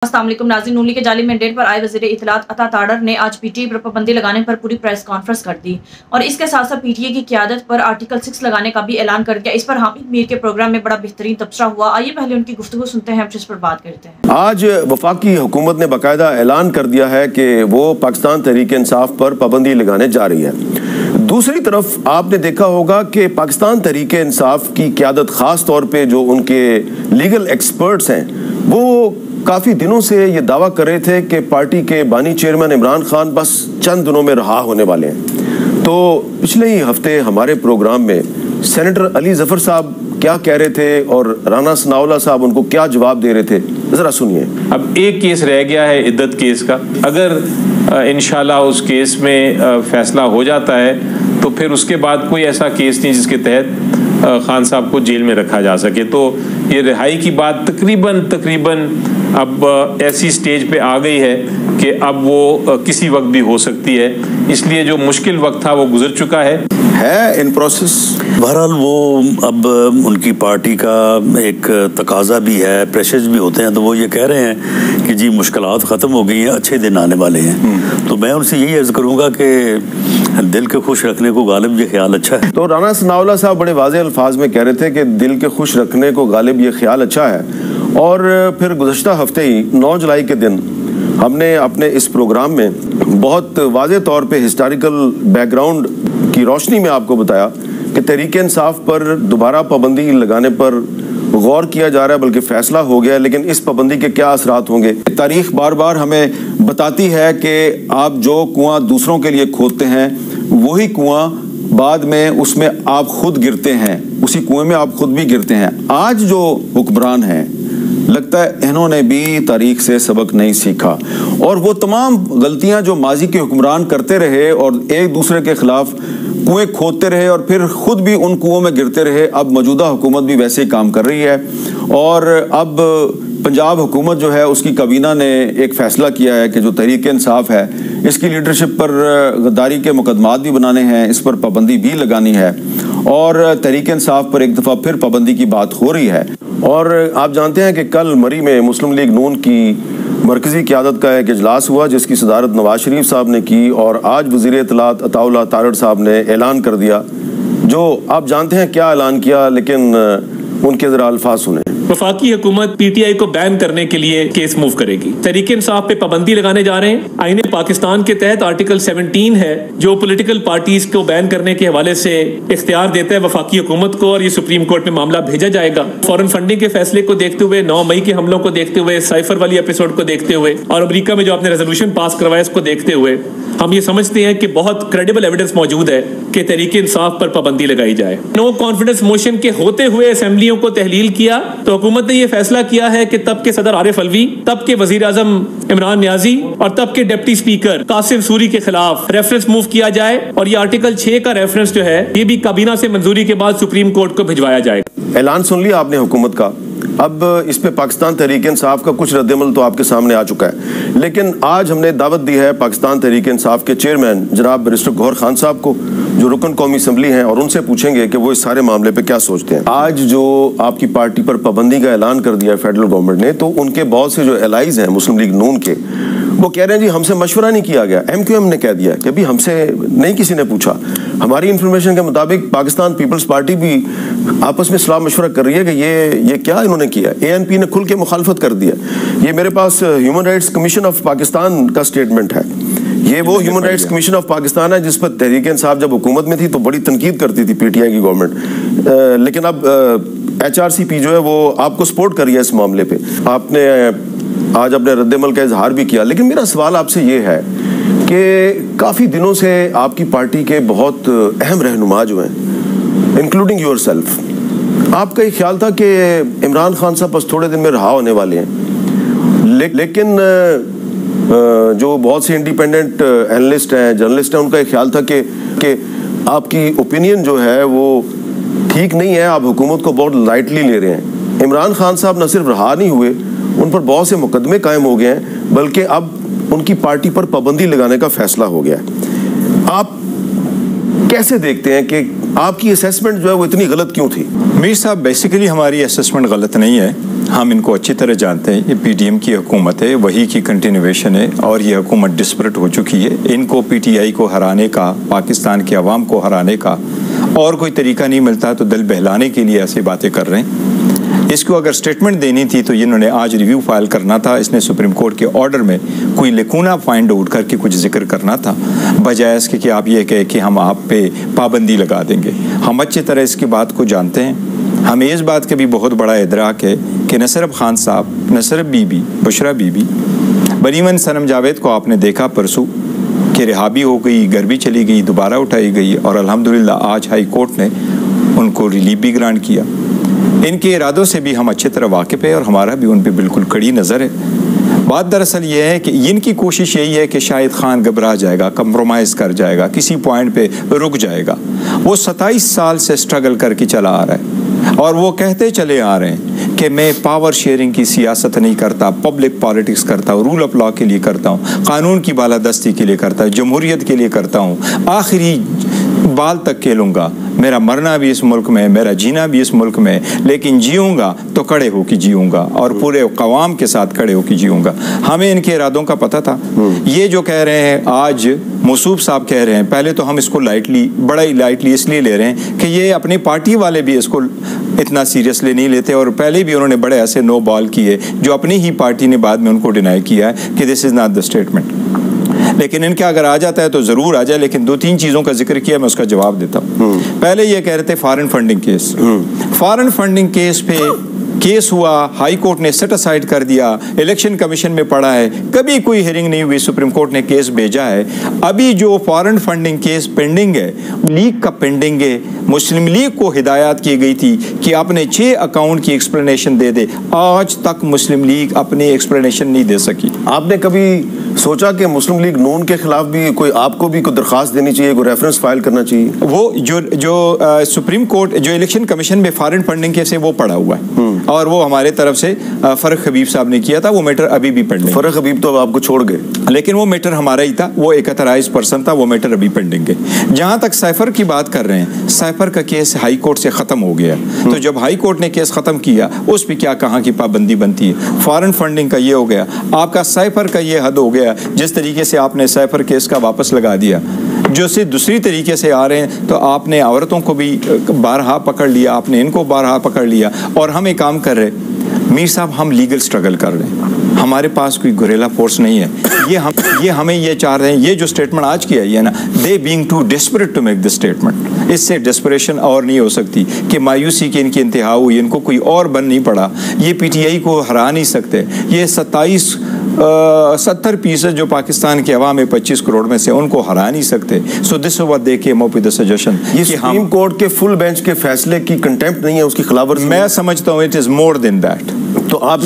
अस्सलाम वालेकुम नाज़रीन, नून लीग के जाली मैंडेट पर आए वज़ीर इत्तलात अता ताड़र ने आज पीटीआई पर पाबंदी लगाने पर पूरी प्रेस कॉन्फ्रेंस कर दी और इसके साथ साथ पीटीआई की क़यादत पर आर्टिकल 6 लगाने का भी ऐलान कर दिया। इस पर हामिद मीर के प्रोग्राम में बड़ा बेहतरीन तबसरा हुआ। आइए पहले उनकी गुफ्तगू सुनते हैं, जिस पर बात करते हैं। आज वफाकी हुकूमत ने बाकायदा ऐलान कर दिया है कि वो पाकिस्तान तहरीक इंसाफ पर पाबंदी लगाने जा रही है। दूसरी तरफ आपने देखा होगा कि पाकिस्तान तहरीक इंसाफ की क़यादत ख़ास तौर पर जो उनके लीगल एक्सपर्ट्स हैं वो काफ़ी दिनों से ये दावा कर रहे थे कि पार्टी के बानी चेयरमैन इमरान खान बस चंद दिनों में रहा होने वाले हैं। तो पिछले ही हफ्ते हमारे प्रोग्राम में सेनेटर अली जफर साहब क्या कह रहे थे और राना सनाउल्लाह साहब उनको क्या जवाब दे रहे थे, ज़रा सुनिए। अब एक केस रह गया है इद्दत केस का। अगर इंशाल्लाह उस केस में फैसला हो जाता है तो फिर उसके बाद कोई ऐसा केस नहीं जिसके तहत खान साहब को जेल में रखा जा सके। तो ये रिहाई की बात तकरीबन अब ऐसी स्टेज पे आ गई है कि अब वो किसी वक्त भी हो सकती है, इसलिए जो मुश्किल वक्त था वो गुजर चुका है इन प्रोसेस। बहरहाल वो अब उनकी पार्टी का एक तकाजा भी है, प्रेशर्स भी होते हैं, तो वो ये कह रहे हैं कि जी मुश्किलात ख़त्म हो गई हैं, अच्छे दिन आने वाले हैं। तो मैं उनसे यही अर्ज़ करूँगा कि दिल के खुश रखने को गालिब ये ख्याल अच्छा है। तो राना सनाउल्लाह साहब बड़े वाज़ेह अल्फाज में कह रहे थे कि दिल के खुश रखने को गालिब ये ख्याल अच्छा है। और फिर गुज़श्ता हफ्ते ही 9 जुलाई के दिन हमने अपने इस प्रोग्राम में बहुत वाज़ेह तौर पे हिस्टोरिकल बैकग्राउंड की रोशनी में आपको बताया कि तहरीक इंसाफ पर दोबारा पाबंदी लगाने पर गौर किया जा रहा है, बल्कि फ़ैसला हो गया है। लेकिन इस पाबंदी के क्या असरात होंगे, तारीख़ बार बार हमें बताती है कि आप जो कुआं दूसरों के लिए खोदते हैं वही कुआं बाद में उसमें आप खुद गिरते हैं, उसी कुएं में आप खुद भी गिरते हैं। आज जो हुक्मरान हैं लगता है इन्होंने भी तारीख से सबक नहीं सीखा और वो तमाम गलतियां जो माजी के हुक्मरान करते रहे और एक दूसरे के खिलाफ कुएं खोदते रहे और फिर खुद भी उन कुओं में गिरते रहे, अब मौजूदा हुकूमत भी वैसे ही काम कर रही है। और अब पंजाब हुकूमत जो है उसकी काबीना ने एक फ़ैसला किया है कि जो तहरीक इंसाफ है इसकी लीडरशिप पर गद्दारी के मुकदमात भी बनाने हैं, इस पर पाबंदी भी लगानी है और तहरीक इंसाफ पर एक दफ़ा फिर पाबंदी की बात हो रही है। और आप जानते हैं कि कल मरी में मुस्लिम लीग नून की मरकज़ी क़यादत का एक इजलास हुआ जिसकी सदारत नवाज शरीफ साहब ने की और आज वज़ीर इत्तलात अता ताड़र साहब ने ऐलान कर दिया, जो आप जानते हैं क्या ऐलान किया, लेकिन उनके ज़रा अल्फाज सुने। वफाकी हुकूमत पीटीआई को बैन करने के लिए केस मूव करेगी। तहरीक इंसाफ पे पाबंदी लगाने जा रहे हैं। आईने पाकिस्तान के तहत आर्टिकल 17 है जो पॉलिटिकल पार्टीज को बैन करने के हवाले से इख्तियार देता है वफाकी हुकूमत को, और ये सुप्रीम कोर्ट में मामला भेजा जाएगा। फॉरेन फंडिंग के फैसले को देखते हुए, 9 मई के हमलों को देखते हुए, साइफर वाली एपिसोड को देखते हुए और अमेरिका में जो आपने रेजोल्यूशन पास करवाया इसको देखते हुए हम ये समझते हैं कि बहुत क्रेडिबल एविडेंस मौजूद है कि तहरीक इंसाफ पर पाबंदी लगाई जाए। नो कॉन्फिडेंस मोशन के होते हुए असेंबलियों को तहलील किया तो हुकूमत ने यह फैसला किया है कि तब के सदर आरिफ अलवी, तब के वजीर आजम इमरान नियाजी और तब के डिप्टी स्पीकर कासिम सूरी के खिलाफ रेफरेंस मूव किया जाए और ये आर्टिकल 6 का रेफरेंस जो है ये भी काबीना से मंजूरी के बाद सुप्रीम कोर्ट को भिजवाया जाएगा। ऐलान सुन लिया आपने हुकूमत का। अब इस पे पाकिस्तान तहरीक इंसाफ का कुछ रद्दमल तो आपके सामने आ चुका है, लेकिन आज हमने दावत दी है पाकिस्तान तहरीक इंसाफ के चेयरमैन जनाब बैरिस्टर गौहर खान साहब को, जो रुकन कौमी असम्बली हैं, और उनसे पूछेंगे कि वो इस सारे मामले पे क्या सोचते हैं। आज जो आपकी पार्टी पर पाबंदी का ऐलान कर दिया है फेडरल गवर्नमेंट ने, तो उनके बहुत से जो एलाइज हैं मुस्लिम लीग नून के, वो कह रहे हैं जी हमसे मशवरा नहीं किया गया। MQM ने कह दिया कि अभी हमसे नहीं किसी ने पूछा। हमारी इंफॉर्मेशन के मुताबिक पाकिस्तान पीपल्स पार्टी भी आपस में सलाह मशवरा कर रही है कि ये क्या इन्होंने किया। ANP ने खुल के मुखालफत कर दिया। ये मेरे पास human rights commission of Pakistan का स्टेटमेंट है। ये वो human rights commission of Pakistan है जिस पर तहरीक इंसाफ जब हुकूमत में थी तो बड़ी तनकीद करती थी PTI की गवर्नमेंट, लेकिन अब HRCP जो है वो आपको सपोर्ट कर रही है इस मामले पे। आपने आज अपने रद्दमल का इजहार भी किया, लेकिन मेरा सवाल आपसे ये है कि काफ़ी दिनों से आपकी पार्टी के बहुत अहम रहनुमा जो हैं, इंक्लूडिंग योर सेल्फ, आपका ये ख्याल था कि इमरान खान साहब बस थोड़े दिन में रहा होने वाले हैं, लेकिन जो बहुत से इंडिपेंडेंट एनालिस्ट हैं, जर्नलिस्ट हैं, उनका ये ख्याल था कि आपकी ओपिनियन जो है वो ठीक नहीं है, आप हुकूमत को बहुत लाइटली ले रहे हैं। इमरान खान साहब न सिर्फ रहा नहीं हुए, उन पर बहुत से मुकदमे कायम हो गए हैं, बल्कि अब उनकी पार्टी पर पाबंदी लगाने का फैसला हो गया है। आप कैसे देखते हैं कि आपकी असेसमेंट जो है वो इतनी गलत क्यों थी? मीर साहब, बेसिकली हमारी असेसमेंट गलत नहीं है, हम इनको अच्छी तरह जानते हैं। ये पीडीएम की हुकूमत है, वही की कंटिन्यूएशन है और ये हुकूमत डिस्परेट हो चुकी है। इनको पीटीआई को हराने का, पाकिस्तान के अवाम को हराने का और कोई तरीका नहीं मिलता तो दिल बहलाने के लिए ऐसी बातें कर रहे हैं। इसको अगर स्टेटमेंट देनी थी तो इन्होंने आज रिव्यू फाइल करना था, इसने सुप्रीम कोर्ट के ऑर्डर में कोई लेकुना फाइंड आउट करके कुछ जिक्र करना था, बजाय इसके कि आप ये कहे कि हम आप पे पाबंदी लगा देंगे। हम अच्छी तरह इसकी बात को जानते हैं, हमें इस बात का भी बहुत बड़ा इदराक है कि न सिर्फ खान साहब, न सिर्फ बीबी बुशरा बीबी, बरीमन सनम जावेद को आपने देखा परसों कि रिहा भी हो गई, घर भी चली गई, दोबारा उठाई गई और अल्हम्दुलिल्लाह आज हाई कोर्ट ने उनको रिलीफ भी ग्रांट किया। इनके इरादों से भी हम अच्छी तरह वाकिफ़ है और हमारा भी उन पर बिल्कुल कड़ी नज़र है। बात दरअसल ये है कि इनकी कोशिश यही है कि शाहिद खान घबरा जाएगा, कंप्रोमाइज़ कर जाएगा, किसी पॉइंट पे रुक जाएगा। वो 27 साल से स्ट्रगल करके चला आ रहा है और वो कहते चले आ रहे हैं कि मैं पावर शेयरिंग की सियासत नहीं करता, पब्लिक पॉलिटिक्स करता हूँ, रूल ऑफ लॉ के लिए करता हूँ, कानून की बालादस्ती के लिए करता हूँ, जमहूरियत के लिए करता हूँ, आखिरी बाल तक खेलूँगा, मेरा मरना भी इस मुल्क में, मेरा जीना भी इस मुल्क में, लेकिन जीऊँगा तो खड़े होकर जीऊँगा और पूरे कवाम के साथ खड़े होकर जीऊँगा। हमें इनके इरादों का पता था। ये जो कह रहे हैं आज मौसूफ साहब कह रहे हैं, पहले तो हम इसको लाइटली, बड़ा ही लाइटली इसलिए ले रहे हैं कि ये अपनी पार्टी वाले भी इसको इतना सीरियसली नहीं लेते और पहले भी उन्होंने बड़े ऐसे नो बॉल किए जो अपनी ही पार्टी ने बाद में उनको डिनाई किया है कि this is not the statement. लेकिन इनका अगर आ जाता है तो ज़रूर आ जाए, लेकिन 2-3 चीज़ों का जिक्र किया, मैं उसका जवाब देता हूँ। पहले ये कह रहे थे foreign funding case, foreign funding case पे केस हुआ, हाई कोर्ट ने सेट असाइड कर दिया, इलेक्शन कमीशन में पड़ा है, कभी कोई हियरिंग नहीं हुई, सुप्रीम कोर्ट ने केस भेजा है। अभी जो फॉरेन फंडिंग केस पेंडिंग है, लीग का पेंडिंग है, मुस्लिम लीग को हिदायत की गई थी कि अपने 6 अकाउंट की एक्सप्लेनेशन दे दे, आज तक मुस्लिम लीग अपनी एक्सप्लेनेशन नहीं दे सकी। आपने कभी सोचा कि मुस्लिम लीग नून के खिलाफ भी कोई, आपको भी कोई दरखास्त देनी चाहिए, कोई रेफरेंस फाइल करना चाहिए? वो जो सुप्रीम कोर्ट, जो इलेक्शन कमीशन में फॉरेन फंडिंग केस है वो पड़ा हुआ है और वो हमारे तरफ से फरक हबीब साहब ने किया था, वो मैटर अभी भी पेंडिंग। फरक हबीब तो आपको छोड़ गए, लेकिन वो मैटर हमारा ही था, वो 31 पर्सन था, वो मैटर अभी पेंडिंग है। जहां तक साइफर की बात कर रहे हैं, साइफर का केस हाई कोर्ट से खत्म हो गया, तो जब हाई कोर्ट ने केस खत्म किया उस पर क्या कहाँ की पाबंदी बनती है? फॉरेन फंडिंग का ये हो गया, आपका साइफर का ये हद हो गया। जिस तरीके से आपने साइफर केस का वापस लगा दिया, जो से दूसरी तरीके से आ रहे हैं, तो आपने औरतों को भी बारहा पकड़ लिया, आपने इनको बारहा पकड़ लिया और हम एक काम कर रहे। मीर साहब, हम लीगल स्ट्रगल कर रहे हैं, हमारे पास कोई गुरेला फोर्स नहीं है। ये हमें ये चाह रहे हैं, ये जो स्टेटमेंट आज की आई है ना, they being too desperate to make this statement, इससे डेस्परेशन और नहीं हो सकती कि मायूसी की इनकी इंतहा हुई, इनको कोई और बन नहीं पड़ा, ये पीटीआई को हरा नहीं सकते। ये 70% जो पाकिस्तान के अवाम है 25 करोड़ में से, उनको हरा नहीं सकते। So this what they came up with the suggestion. ये सुप्रीम कोर्ट के फुल बेंच के फैसले की कंटेम्प्ट नहीं है, उसकी खिलाफवर्जी। मैं समझता हूँ it is more than that. तो आप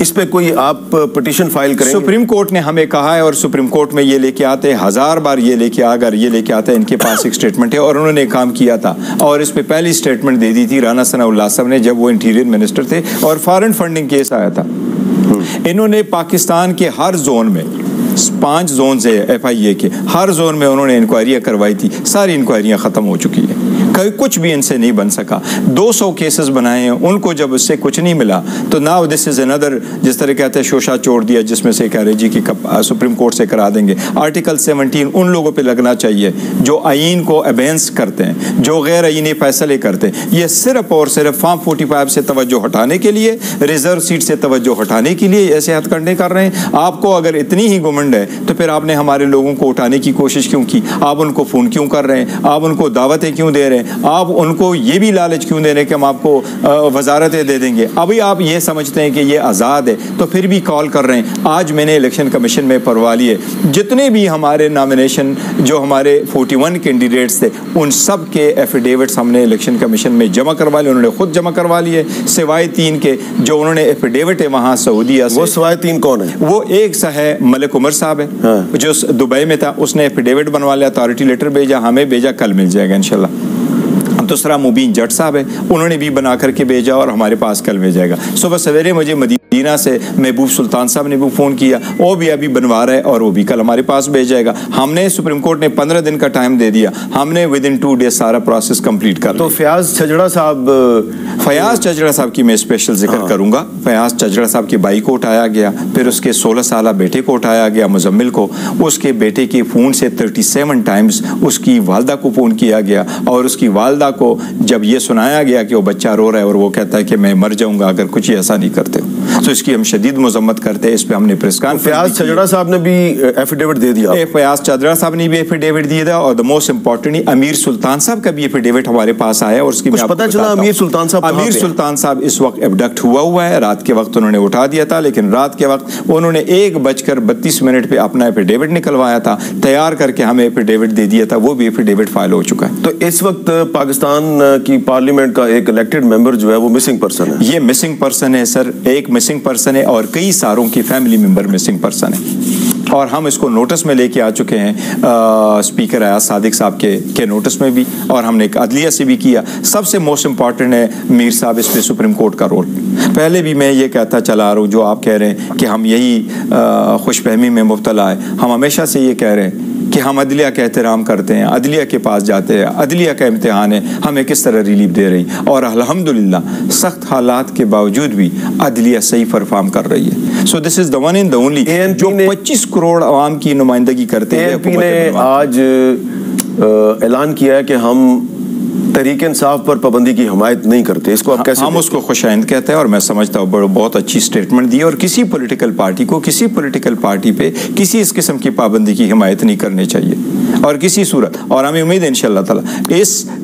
इस पे कोई आप पिटीशन फाइल करेंगे? सुप्रीम कोर्ट ने हमें कहा है और सुप्रीम कोर्ट में ये लेके आते हैं, 1000 बार ये लेके अगर ये लेके आते हैं, इनके पास एक स्टेटमेंट है और उन्होंने काम किया था और इस पे पहली स्टेटमेंट दे दी थी राना सनाउल्लाह साहब ने जब वो इंटीरियर मिनिस्टर थे और फॉरेन फंडिंग केस आया था। इन्होंने पाकिस्तान के हर जोन में 5 जोन है FIA के, हर जोन में उन्होंने इंक्वायरियाँ करवाई थी, सारी इंक्वायरियाँ ख़त्म हो चुकी है, कुछ भी इनसे नहीं बन सका। 200 केसेस बनाए हैं, उनको जब उससे कुछ नहीं मिला तो नाउ दिस इज़ अनदर, जिस तरह कहते हैं शोशा छोड़ दिया, जिसमें से कह रहे जी कि सुप्रीम कोर्ट से करा देंगे। आर्टिकल 17 उन लोगों पे लगना चाहिए जो आईन को अबेंस करते हैं, जो गैर आईनी फैसले करते हैं। ये सिर्फ और सिर्फ फॉर्म 45 से तवज्जो हटाने के लिए, रिजर्व सीट से तवज्जो हटाने के लिए ऐसे हथकंडे कर रहे हैं। आपको अगर इतनी ही घमंड है तो फिर आपने हमारे लोगों को उठाने की कोशिश क्यों की? आप उनको फ़ोन क्यों कर रहे हैं? आप उनको दावतें क्यों दे रहे हैं? आप उनको ये भी लालच क्यों दे रहे हैं कि हम आपको वजारतें दे देंगे? अभी आप ये समझते हैं कि ये आज़ाद है तो फिर भी कॉल कर रहे हैं। आज मैंने इलेक्शन कमीशन में परवा लिए, जितने भी हमारे नॉमिनेशन, जो हमारे 41 कैंडिडेट्स थे, उन सब के एफिडेविट्स हमने इलेक्शन कमीशन में जमा करवा लिए, उन्होंने खुद जमा करवा लिए, सिवाय 3 के जो उन्होंने एफिडेविट है वहाँ सऊदीया से। वो सिवाय 3 कौन है? वो एक सा है मलिक उमर साहब है, हाँ। जो दुबई में था, उसने एफिडेविट बनवा लिया, अथॉरिटी लेटर भेजा, हमें भेजा, कल मिल जाएगा इंशाल्लाह। दूसरा मुबीन जट साहब है, उन्होंने भी बना करके भेजा और हमारे पास कल भेजाएगा। सुबह सवेरे मुझे मदीना से महबूब सुल्तान साहब ने भी फ़ोन किया, वो भी अभी बनवा रहा है और वो भी कल हमारे पास भेज जाएगा। हमने सुप्रीम कोर्ट ने 15 दिन का टाइम दे दिया, हमने विद इन 2 डेज सारा प्रोसेस कंप्लीट कर। तो फयाज चजड़ा साहब की मैं स्पेशल जिक्र करूंगा। फयाज चजड़ा साहब की बाई को उठाया गया, फिर उसके 16 साल बेटे को उठाया गया मुजम्मिल को। उसके बेटे के फ़ोन से 37 टाइम्स उसकी वालदा को फ़ोन किया गया और उसकी वालदा को जब ये सुनाया गया कि वो बच्चा रो रहा है और वो कहता है कि मैं मर जाऊंगा अगर कुछ ऐसा नहीं करते हो, तो इसकी हम शदीद मजम्मत करते हैं। इस पर हमने प्रेस कॉन्फ्रेंस, फयाज चजड़ा साहब ने भी एफिडेविट दे दिया, फयाज चजड़ा साहब ने भी एफिडेविट दिया था और द मोस्ट इंपॉर्टेंटली अमीर सुल्तान साहब का भी एफिडेविट हमारे पास आया और उसकी पता चला अमीर सुल्तान साहब इस वक्त एबडक्ट हुआ है। रात के वक्त उन्होंने उठा दिया था, लेकिन रात के वक्त उन्होंने 1:32 पे अपना एफिडेविट निकलवाया था, तैयार करके हमें एफिडेविट दे दिया था, वो भी एफिडेविट फाइल हो चुका है। तो इस वक्त पाकिस्तान की पार्लियामेंट का एक इलेक्टेड मेंबर जो है वो मिसिंग पर्सन है। ये मिसिंग पर्सन है सर, एक मिसिंग पर्सन है और कई सारों की फैमिली मेंबर मिसिंग पर्सन है और हम इसको नोटिस में लेके आ चुके हैं स्पीकर अयाज सादिक साहब के नोटिस में भी, और हमने अदलिया से भी किया। सबसे मोस्ट इम्पॉर्टेंट है मीर साहब, इस पे सुप्रीम कोर्ट का रोल। पहले भी मैं ये कहता चला आ रहा हूँ, जो आप कह रहे हैं कि हम यही खुशफहमी में मुब्तला है, हम हमेशा से ये कह रहे हैं कि हम अदलिया का एहतराम करते हैं, अदलिया के पास जाते हैं, अदलिया का इम्तिहान है हमें किस तरह रिलीफ दे रही, और अल्हम्दुलिल्लाह सख्त हालात के बावजूद भी अदलिया सही परफॉर्म कर रही है। So this is the one and the only जो 25 करोड़ आवाम की नुमाइंदगी करते हैं। ANP ने आज ऐलान किया है कि हम तहरीक इंसाफ पर पाबंदी की हिमायत नहीं करते, इसको आप कैसे? हम उसको खुशाइंद कहते हैं और मैं समझता हूँ बहुत अच्छी स्टेटमेंट दी, और किसी पॉलिटिकल पार्टी पे किसी इस किस्म की पाबंदी की हिमायत नहीं करनी चाहिए और किसी सूरत। और हमें उम्मीद है इंशाअल्लाह ताला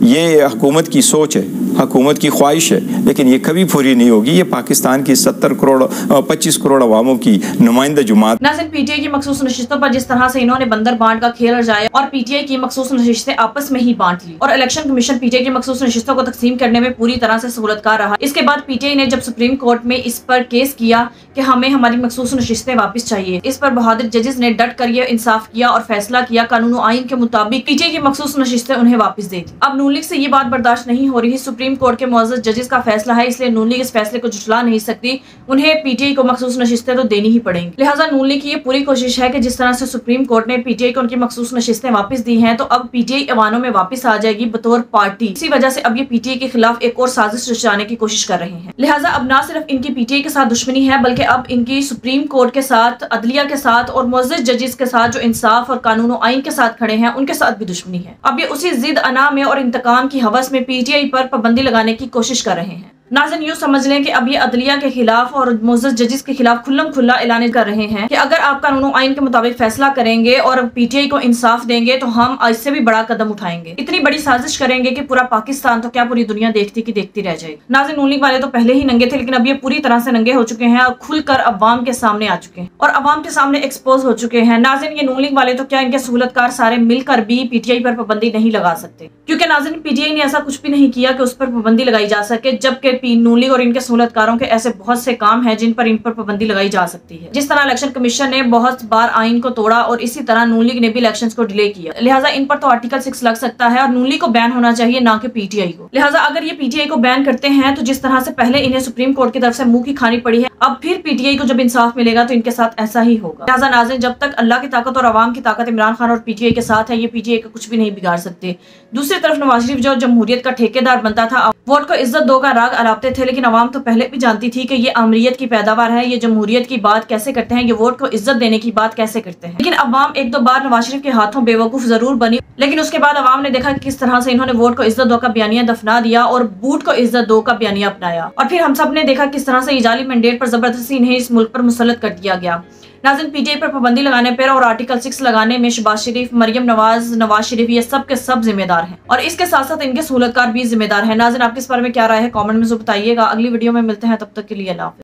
ये हुकूमत की सोच है, हुकूमत की ख्वाहिश है, लेकिन ये कभी पूरी नहीं होगी। ये पाकिस्तान की 25 करोड़ अवामों की नुमाइंदा जुमात। नाज़रीन, PTI की मखसूस नशिस्तों पर जिस तरह से इन्होंने बंदर बांट का खेल रचाया और PTI की मखसूस नशिस्तें आपस में ही बांट ली, और इलेक्शन कमीशन PTI की मखसूस नशिस्तों को तकसीम करने में पूरी तरह से सहूलतकार रहा। इसके बाद PTI ने जब सुप्रीम कोर्ट में इस पर केस किया कि हमें हमारी मखसूस नशिस्तें वापस चाहिए, इस पर बहादुर जजेस ने डट कर ये इंसाफ किया और फैसला किया कानून आइन के मुताबिक PTI की मखसूस नशिस्तें उन्हें वापस दे दी। अब नून लीग से ये बात बर्दाश्त नहीं हो रही। सुप्रीम कोर्ट के मुअज़्ज़ज़ जजेस का फैसला है, इसलिए नून लीग इस फैसले को झुठला नहीं सकती, उन्हें PTI को मखसूस नशिस्तें तो देनी ही पड़ेंगी। लिहाजा नून लीग की ये पूरी कोशिश है कि जिस तरह से सुप्रीम कोर्ट ने PTI को उनकी मखसूस नशिस्तें वापस दी हैं, तो अब PTI ऐवानों में वापस आ जाएगी बतौर पार्टी। इसी वजह से अब ये PTI के खिलाफ एक और साजिश रचाने की कोशिश कर रहे हैं। लिहाजा अब ना सिर्फ इनकी PTI के साथ दुश्मनी है, बल्कि अब इनकी सुप्रीम कोर्ट के साथ, अदलिया के साथ और मुअज़्ज़ज़ जजेस के साथ जो इंसाफ और कानून और आइन के साथ खड़े हैं, उनके साथ भी दुश्मनी है। अब ये उसी जिद अना में और इंतकाम की हवस में PTI पर पाबंदी लगाने की कोशिश कर रहे हैं। नाज़रीन, यूँ समझ लें कि अब ये अदलिया के खिलाफ और मुअज़्ज़ज़ जजेस के खिलाफ खुल्लम खुल्ला ऐलान कर रहे हैं कि अगर आप कानून और आइन के मुताबिक फैसला करेंगे और PTI को इंसाफ देंगे तो हम इससे भी बड़ा कदम उठाएंगे। इतनी बड़ी साजिश करेंगे कि पूरा पाकिस्तान तो क्या पूरी दुनिया देखती की देखती रह जाएगी। नाज़रीन, नून लीग वाले तो पहले ही नंगे थे, लेकिन अब ये पूरी तरह से नंगे हो चुके हैं और खुलकर अवाम के सामने आ चुके हैं और अवाम के सामने एक्सपोज हो चुके हैं। नाज़रीन, ये नून लीग वाले तो क्या इनके सहूलतकार सारे मिलकर भी PTI पर पाबंदी नहीं लगा सकते, क्योंकि नाज़रीन PTI ने ऐसा कुछ भी नहीं किया कि उस पर पाबंदी लगाई जा सके, जबकि नून लीग और इनके सहूलतकारों के ऐसे बहुत से काम हैं जिन पर इन पर पाबंदी लगाई जा सकती है। जिस तरह इलेक्शन कमीशन ने बहुत बार आइन को तोड़ा और इसी तरह नून लीग ने भी इलेक्शंस को डिले किया, लिहाजा इन पर तो आर्टिकल 6 लग सकता है और नून लीग को बैन होना चाहिए, ना कि PTI को। लिहाजा अगर ये PTI को बैन करते हैं तो जिस तरह से पहले इन्हें सुप्रीम कोर्ट की तरफ से मुंह की खानी पड़ी है, अब फिर PTI को जब इंसाफ मिलेगा तो इनके साथ ऐसा ही होगा। लिहाजा नाज़रीन, जब तक अल्लाह की ताकत और अवाम की ताकत इमरान खान और PTI के साथ है, ये PTI का कुछ भी नहीं बिगाड़ सकते। दूसरी तरफ नवाज शरीफ जो जमहूरियत का ठेकेदार बनता था, वोट को इज्जत दो का राग अलापते थे, लेकिन अवाम तो पहले भी जानती थी कि ये अमरीयत की पैदावार है, ये जमहूरियत की बात कैसे करते हैं, ये वोट को इज्जत देने की बात कैसे करते हैं। लेकिन अवाम एक दो बार नवाज शरीफ के हाथों बेवकूफ जरूर बनी, लेकिन उसके बाद अवाम ने देखा कि किस तरह से इन्होंने वोट को इज्जत दो का बयानिया दफना दिया और बूट को इज्जत दो का बयानिया अपनाया, और फिर हम सब ने देखा किस तरह से जाली मैंडेट पर जबरदस्ती इन्हें इस मुल्क पर मुसल्लत कर दिया गया। नाज़रीन, PTI पर पाबंदी लगाने पर और आर्टिकल 6 लगाने में शहबाज शरीफ, मरियम नवाज शरीफ ये सब के सब जिम्मेदार हैं और इसके साथ साथ इनके सहूलतकार भी जिम्मेदार हैं। नाज़रीन, आपके इस बारे में क्या राय है कमेंट में बताइएगा। अगली वीडियो में मिलते हैं, तब तक के लिए अल्लाह हाफ़िज़।